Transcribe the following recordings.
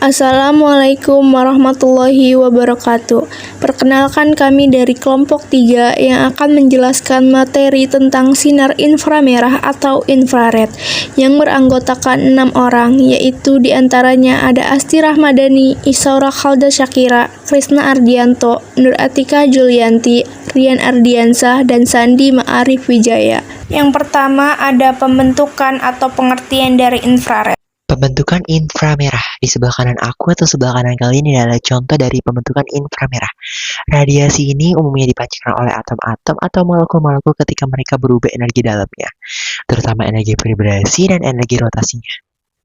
Assalamualaikum warahmatullahi wabarakatuh. Perkenalkan, kami dari kelompok 3 yang akan menjelaskan materi tentang sinar inframerah atau infrared yang beranggotakan 6 orang, yaitu diantaranya ada Asti Rahmadani, Isaura Khalda Syakira, Krisna Ardianto, Nur Atika Julianti, Rian Ardiansah, dan Sandi Ma'arif Wijaya. Yang pertama ada pembentukan atau pengertian dari infrared. Pembentukan inframerah. Di sebelah kanan aku atau sebelah kanan kalian ini adalah contoh dari pembentukan inframerah. Radiasi ini umumnya dipancarkan oleh atom-atom atau molekul-molekul ketika mereka berubah energi dalamnya, terutama energi vibrasi dan energi rotasinya.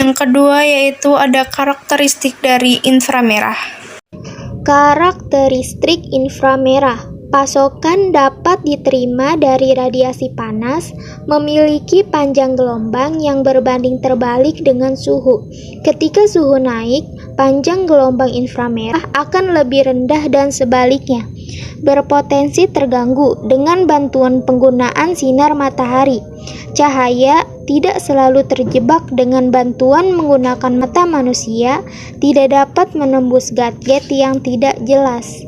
Yang kedua yaitu ada karakteristik dari inframerah. Karakteristik inframerah. Pasokan dapat diterima dari radiasi panas, memiliki panjang gelombang yang berbanding terbalik dengan suhu. Ketika suhu naik, panjang gelombang inframerah akan lebih rendah dan sebaliknya. Berpotensi terganggu dengan bantuan penggunaan sinar matahari. Cahaya tidak selalu terjebak dengan bantuan menggunakan mata manusia, tidak dapat menembus gadget yang tidak jelas.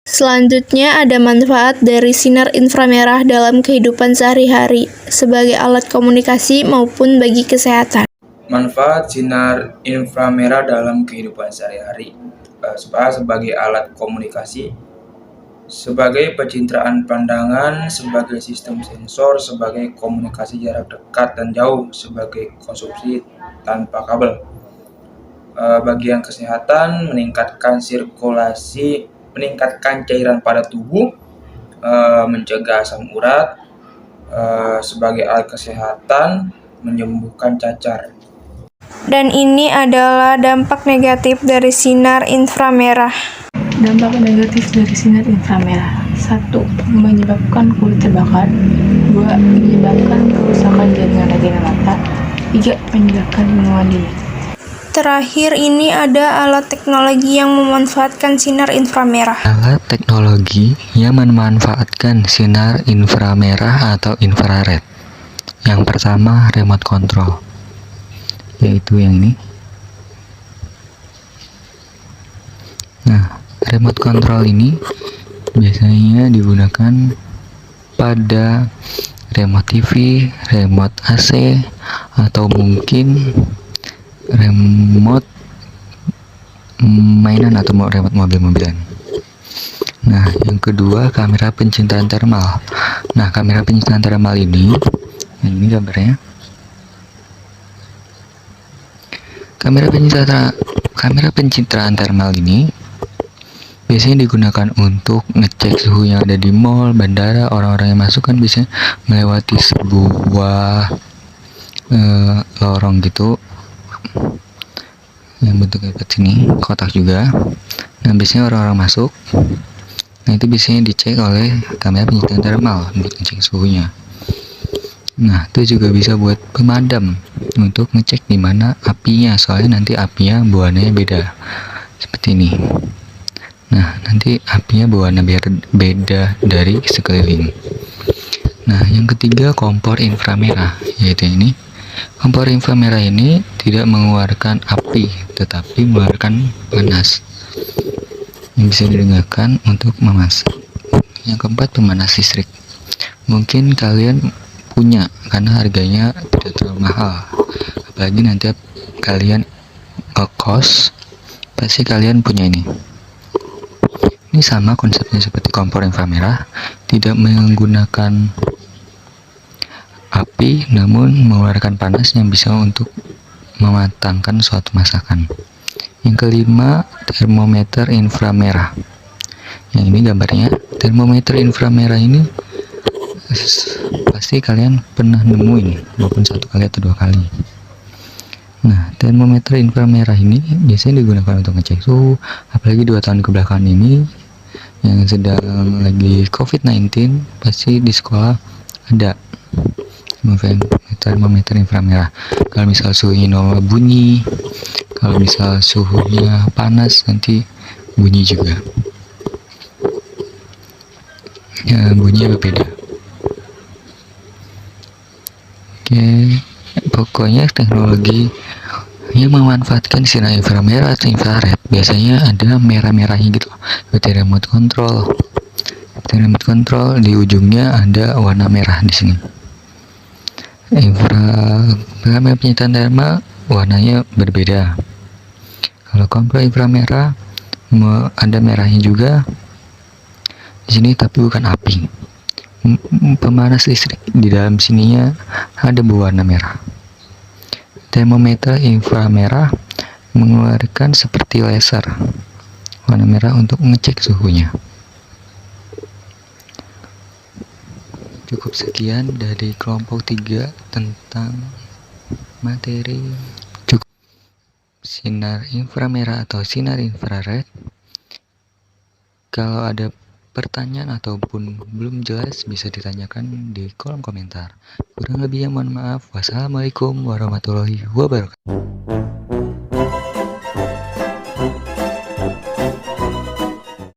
Selanjutnya ada manfaat dari sinar inframerah dalam kehidupan sehari-hari sebagai alat komunikasi maupun bagi kesehatan. Manfaat sinar inframerah dalam kehidupan sehari-hari sebagai alat komunikasi, sebagai pencitraan pandangan, sebagai sistem sensor, sebagai komunikasi jarak dekat dan jauh, sebagai konsumsi tanpa kabel. Bagian kesehatan, meningkatkan sirkulasi, meningkatkan cairan pada tubuh, mencegah asam urat, sebagai alat kesehatan, menyembuhkan cacar. Dan ini adalah dampak negatif dari sinar inframerah. Dampak negatif dari sinar inframerah: 1. Menyebabkan kulit terbakar. 2. Menyebabkan kerusakan jaringan retina mata. 3. Menyebabkan bunuh diri. Terakhir ini ada alat teknologi yang memanfaatkan sinar inframerah. Alat teknologi yang memanfaatkan sinar inframerah atau infrared. Yang pertama, remote control, yaitu yang ini. Nah, remote control ini biasanya digunakan pada remote TV, remote AC, atau mungkin remote mainan atau remote mobil-mobilan. Nah, yang kedua, kamera pencitraan thermal. Nah, kamera pencitraan thermal ini gambarnya. Kamera pencitraan thermal ini biasanya digunakan untuk ngecek suhu yang ada di mall, bandara. Orang-orang yang masuk kan bisa melewati sebuah lorong gitu yang bentuknya seperti ini, kotak juga. Nah, biasanya orang-orang masuk, nah itu biasanya dicek oleh kamera pencitraan thermal buat ngecek suhunya. Nah, itu juga bisa buat pemadam untuk ngecek di mana apinya, soalnya nanti apinya berwarnanya beda seperti ini. Nah, nanti apinya berwarna beda dari sekeliling. Nah, yang ketiga, kompor inframerah, yaitu ini. Kompor inframerah ini tidak mengeluarkan api, tetapi mengeluarkan panas yang bisa digunakan untuk memasak. Yang keempat, pemanas listrik. Mungkin kalian punya karena harganya tidak terlalu mahal. Apalagi nanti kalian ngekos, pasti kalian punya ini. Ini sama konsepnya seperti kompor inframerah, tidak menggunakan api namun mengeluarkan panas yang bisa untuk mematangkan suatu masakan. Yang kelima, termometer inframerah. Yang ini gambarnya. Termometer inframerah ini pasti kalian pernah nemuin maupun satu kali atau dua kali. Nah, termometer inframerah ini biasanya digunakan untuk ngecek suhu, apalagi 2 tahun kebelakang ini yang sedang lagi COVID-19, pasti di sekolah ada termometer inframerah. Kalau misal suhunya normal bunyi, kalau misal suhunya panas nanti bunyi juga. Ya, bunyinya berbeda. Oke, pokoknya teknologi Yang memanfaatkan sinar inframerah atau infrared biasanya ada merah-merahnya gitu, seperti remote control. Remote control di ujungnya ada warna merah di sini. Kamera pencintaan thermal warnanya berbeda. Kalau kontrol inframerah ada merahnya juga di sini, tapi bukan api. Pemanas listrik di dalam sininya ada berwarna merah. Termometer inframerah mengeluarkan seperti laser warna merah untuk mengecek suhunya. Cukup sekian dari kelompok 3 tentang materi sinar inframerah atau sinar infrared. Kalau ada pertanyaan ataupun belum jelas bisa ditanyakan di kolom komentar. Kurang lebihnya mohon maaf. Wassalamualaikum warahmatullahi wabarakatuh.